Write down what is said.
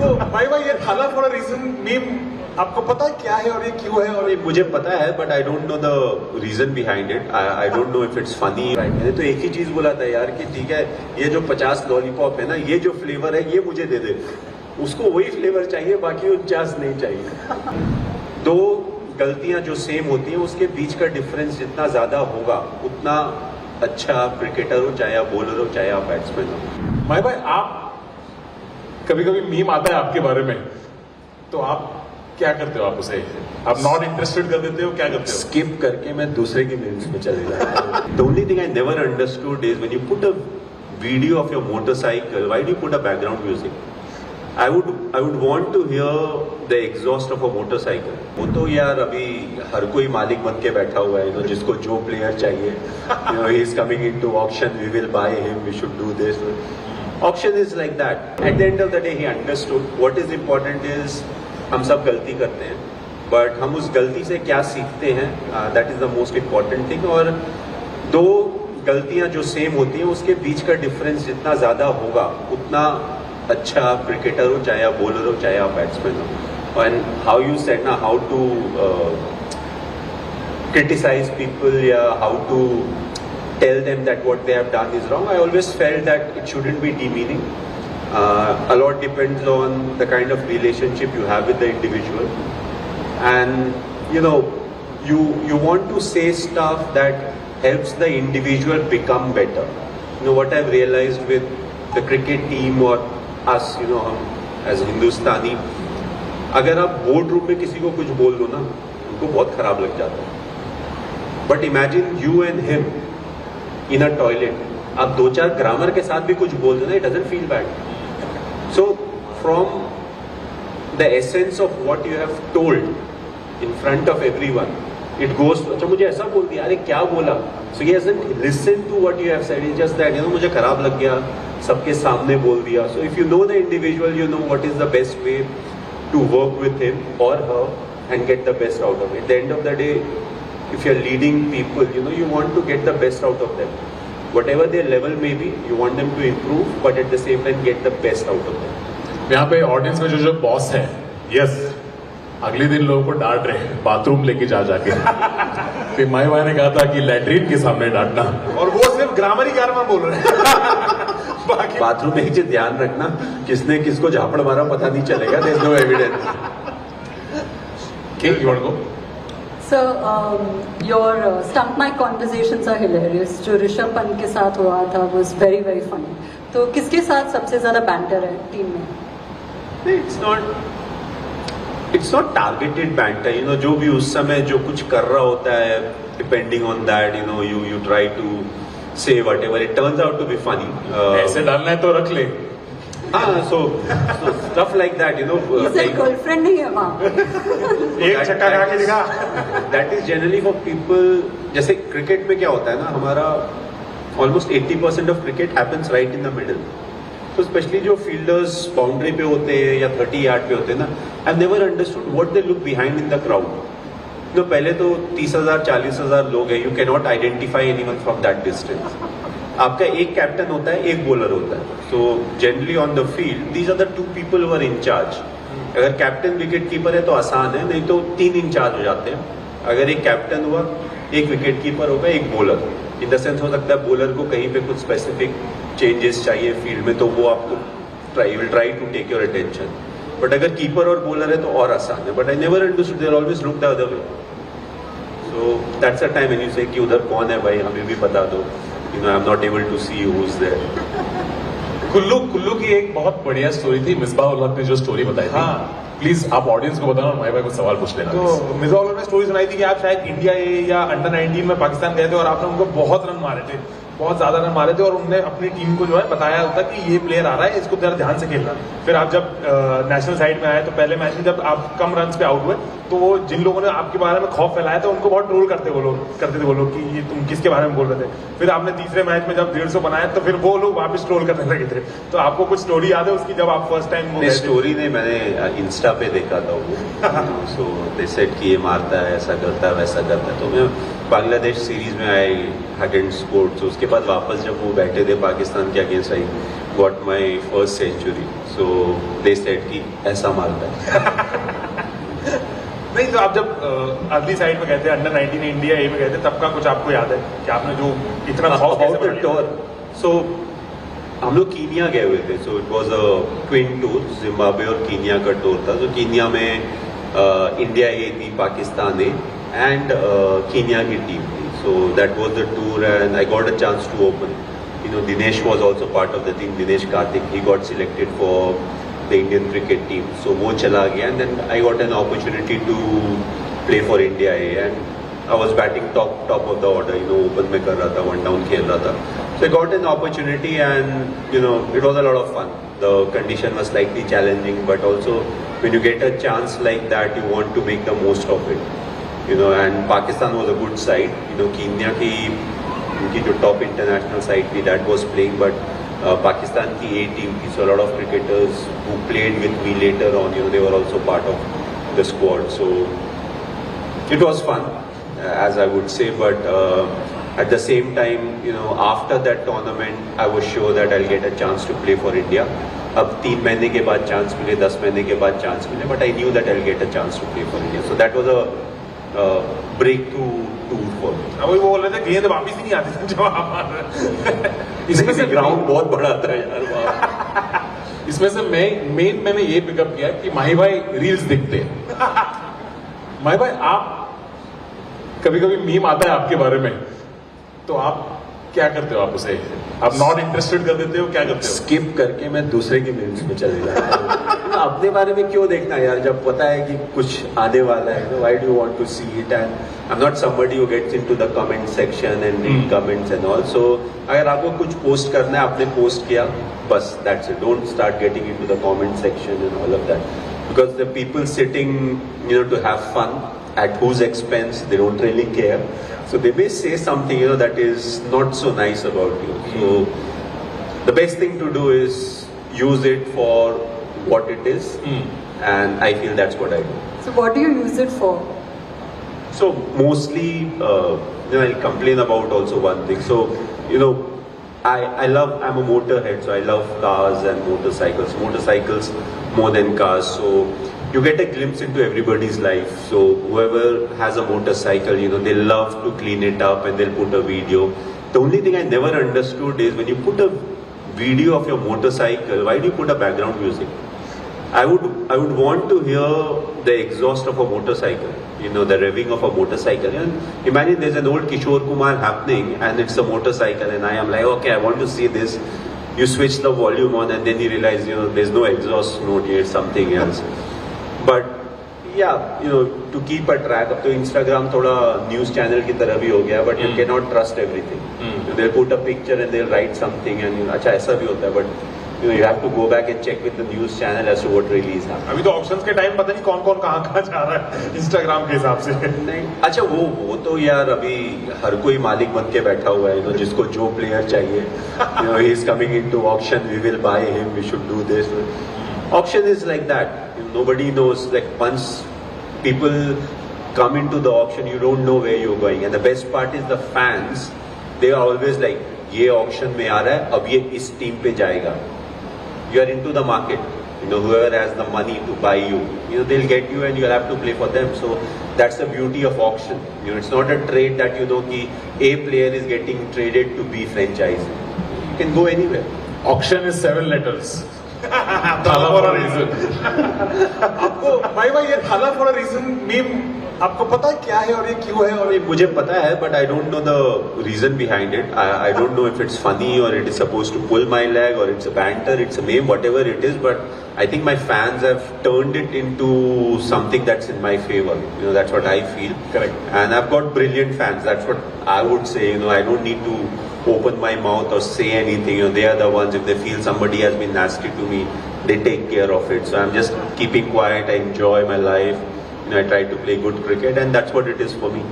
तो भाई भाई ये थाला फॉर अ रीजन मीम आपको पता है क्या है और ये क्यों है? और मुझे पता है but I don't know the reason behind it. I don't know if it's funny. मैंने तो एक ही चीज बोला था यार कि ठीक है ये जो 50 लॉलीपॉप है ना, ये जो फ्लेवर है ये मुझे दे दे. उसको वही फ्लेवर चाहिए, बाकी 49 नहीं चाहिए. दो गलतियां जो सेम होती हैं उसके बीच का डिफरेंस जितना ज्यादा होगा उतना अच्छा क्रिकेटर हो, चाहे आप बॉलर हो चाहे आप बैट्समैन हो. भाई भाई आप कभी कभी मीम आता है आपके बारे में, तो आप क्या करते हो? आप उसे आप नॉट इंटरेस्टेड कर देते हो, क्या करते हो? स्किप करके मैं दूसरे की मीम्स में चले जाता हूं. The only thing I never understood is when you put a video of your motorcycle, why do you put a background music? I would want to hear the exhaust of a motorcycle. वो तो यार अभी हर कोई मालिक बन के बैठा हुआ है, जिसको जो प्लेयर चाहिए, he is coming into auction, we will buy him, we should do this. Auction is like that. At the end of the day, he understood what is important is हम सब गलती करते हैं, but हम उस गलती से क्या सीखते हैं, that is the most important thing. और दो गलतियां जो सेम होती हैं उसके बीच का डिफरेंस जितना ज्यादा होगा उतना अच्छा क्रिकेटर हो, चाहे आप बॉलर हो चाहे आप बैट्समैन हो. एंड हाउ यू सेड ना, how to criticize people, yeah, how to tell them that what they have done is wrong. I always felt that it shouldn't be demeaning. A lot depends on the kind of relationship you have with the individual, and you want to say stuff that helps the individual become better. What I've realized with the cricket team or us, हम as हिंदुस्तानी, अगर आप board room में किसी को कुछ बोल दो ना, उनको बहुत खराब लग जाता है. But imagine you and him in a toilet, आप दो चार ग्रामर के साथ भी कुछ बोल दो ना, it doesn't feel bad. So from the essence of what you have told in front of everyone, it goes, अच्छा मुझे ऐसा बोल दिया, अरे क्या बोला, so he hasn't listen to what you have said, it's just that मुझे खराब लग गया, सबके सामने बोल दिया. So if you know the individual, you know what is the best way to work with him और her and get the best out of it. At the end of the day, if you're leading people, you want to get the best out of them. Whatever their level may be, you want them to improve, but at the same time get the best out of them. यहाँ पे audience में जो boss है, yes, अगले दिन लोगों को डांट रहे हैं बाथरूम लेके जाके. फिर माई भाई ने कहा था कि लैट्रिन के सामने डांटना, और वो सिर्फ ग्रामर ही ग्रामर बोल रहे हैं. बाकी बाथरूम में ही ध्यान रखना, किसने किसको झापड़ मारा पता नहीं चलेगा. There is no evidence. Okay, you want to go? So, your stump mic conversations are hilarious. जो ऋषभ पंत के साथ हुआ था was very very funny. तो किसके साथ सबसे ज्यादा बैंटर है टीम में? It's not targeted banter. जो भी उस समय जो कुछ कर रहा होता है, depending on that, you try to say whatever. It turns out to be funny. ऐसे डालना है तो रख ले. so stuff like that, ये गर्लफ्रेंड नहीं है वहाँ. एक छक्का खा के दिखा. That is generally for people. जैसे क्रिकेट में क्या होता है ना, हमारा almost 80% of cricket happens right in the middle. So especially जो fielders बाउंड्री पे होते हैं या 30 यार्ड पे होते हैं ना, I've never understood what they look behind in the crowd. पहले तो 30,000 40,000 लोग हैं, you cannot identify anyone from that distance. आपका एक कैप्टन होता है, एक बॉलर होता है. So generally on the field these are the two people who are in charge. अगर कैप्टन विकेट कीपर है तो आसान है, नहीं तो 3 इंचार्ज हो जाते हैं. अगर एक कैप्टन हुआ, एक विकेट कीपर होगा, एक बॉलर. इन द सेंस हो सकता है बॉलर को कहीं पे कुछ स्पेसिफिक चेंजेस चाहिए फील्ड में, तो वो आपको will try to take your attention. But अगर कीपर और बॉलर है तो और आसान है. But I never understood, they always look the other way. So that's a time when you say कि उधर कौन है भाई, हमें भी बता दो. I'm not able to see who's there. Kullu की एक बहुत बढ़िया स्टोरी थी. मिसबाह उल हक ने जो स्टोरी बताई थी, प्लीज आप ऑडियंस को बताना और भाई कुछ सवाल पूछ लेना. तो मिसबाह उल हक ने स्टोरी सुनाई थी कि आप शायद इंडिया या अंडर 19 में पाकिस्तान गए थे और आपने उनको बहुत रन मारे थे, बहुत ज्यादा रन मारे थे, और उनने अपनी टीम को जो है बताया होता कि ये प्लेयर आ रहा है, इसको जरा ध्यान से खेलना. फिर आप जब नेशनल साइड में आए तो पहले मैच में जब आप कम रन पे आउट हुए तो वो जिन लोगों ने आपके बारे में खौफ फैलाया था उनको बहुत ट्रोल करते थे वो लोग कि ये तुम किसके बारे में बोल रहे थे. फिर आपने तीसरे मैच में जब 150 बनाया तो फिर वो लोग वापस ट्रोल करने लगे थे. तो आपको कुछ स्टोरी याद है उसकी, जब आप फर्स्ट टाइम? स्टोरी नहीं, मैंने इंस्टा पे देखा था वो. सो दे सेड कि ये मारता है, ऐसा करता है, वैसा करता है. तो मैं बांग्लादेश सीरीज में आई, हैडेंट स्कोर्ड. तो उसके बाद वापस जब वो बैठे थे पाकिस्तान के against I, got my first century. So they said कि ऐसा मारता है. नहीं तो आप जब अगली साइड में गए थे अंडर 19 इंडिया ए में गए थे तब का कुछ आपको याद है कि आपने जो इतना खौफ कैसे About the बना लिया? tour. So हम लोग कीनिया गए हुए थे. So it was a twin tour. Zimbabwe और कीनिया का टूर था. So कीनिया में इंडिया ए थी, पाकिस्तान ए and कीनिया की टीम थी. So that was the tour and I got a chance to open. You know, Dinesh was also part of the team. Dinesh Karthik, he got selected for the Indian cricket team. So वो चला गया and then I got an opportunity to play for India A and I was batting top of the order. You know, open में कर रहा था, one down खेल रहा था. So I got an opportunity and you know it was a lot of fun. The condition was slightly challenging, but also when you get a chance like that, you want to make the most of it. You know, and Pakistan was a good side. You know, Kenya की उनकी जो top international side थी that was playing, but Pakistan की A team थी. So a lot of cricketers who played with me later on, you know, they were also part of the squad. So it was fun, as I would say, but at the same time, you know, after that tournament, I was sure that I'll get a chance to play for India. अब 3 महीने के बाद chance मिले, 10 महीने के बाद chance मिले, but I knew that I'll get a chance to play for India. So that was a breakthrough tour for me. अब वो बोल रहे थे गेंद वापिस ही नहीं आती थी जब आप इसमें से ग्राउंड बहुत बड़ा था यार वहाँ. इसमें से मैंने ये पिकअप किया कि माही भाई रील्स देखते हैं. माही भाई आप कभी कभी मीम आता है आपके बारे में, तो आप क्या करते हो? आप उसे आप नॉट इंटरेस्टेड कर देते हो, क्या करते हो? स्किप करके मैं दूसरे की मीम्स में चले जाता हूँ. अपने बारे में क्यों देखना यार, जब पता है कि कुछ आने वाला है. Why do you want to see it? And I am not somebody who gets into the comment section and read comments and all. So अगर आपको कुछ पोस्ट करना है, आपने पोस्ट किया, बस that's it. Don't start getting into the comment section and all of that, because the people sitting you know to have fun at whose expense, they don't really care. So they may say something, you know, that is not so nice about you. So the best thing to do is use it for what it is, and I feel that's what I do. So what do you use it for? So mostly, you know, I'll complain about also one thing. So you know, I'm a motorhead, so I love cars and motorcycles more than cars. So you get a glimpse into everybody's life. So whoever has a motorcycle, you know, they love to clean it up and they'll put a video. The only thing I never understood is when you put a video of your motorcycle, why do you put a background music? I would want to hear the exhaust of a motorcycle, you know, the revving of a motorcycle. And imagine there's an old Kishore Kumar happening and it's a motorcycle and I am like, okay, I want to see this. You switch the volume on and then you realize, you know, there's no exhaust note here, it's something else. But yeah, you know, to keep a track, अब तो Instagram थोड़ा news channel की तरह भी हो गया, but you cannot trust everything. They'll put a picture and they'll write something and अच्छा ऐसा भी होता है, but you know, you have to go back and check with the news channel as to what really is happening. अभी तो options के time पता नहीं कौन कहाँ जा रहा है इंस्टाग्राम के हिसाब से. नहीं, अच्छा वो तो यार अभी हर कोई मालिक बन के बैठा हुआ है, you know, जिसको जो प्लेयर चाहिए, you know, he is coming into auction, we will buy him, we should do this. Auction is like that. Nobody knows. Like once people come into the auction, you don't know where you're going. And the best part is the fans. They are always like, ये auction में आ रहा है, अब ये इस team पे जाएगा. You are into the market. You know, whoever has the money to buy you, you know, they'll get you and you'll have to play for them. So that's the beauty of auction. You know, it's not a trade that you know कि A player is getting traded to B franchise. You can go anywhere. Auction is 7 letters. थाला for a reason. आपको भाई ये थाला for a reason meme आपको पता है क्या है और ये क्यों है? और ये मुझे पता है, but I don't know the reason behind it. I don't know if it's funny or it is supposed to pull my leg or it's a banter, it's a meme, whatever it is. But I think my fans have turned it into something that's in my favor. You know, that's what I feel. Correct. And I've got brilliant fans. That's what I would say. You know, I don't need to open my mouth or say anything. You know, they are the ones. If they feel somebody has been nasty to me, they take care of it. So I'm just keeping quiet. I enjoy my life. You know, I try to play good cricket, and that's what it is for me.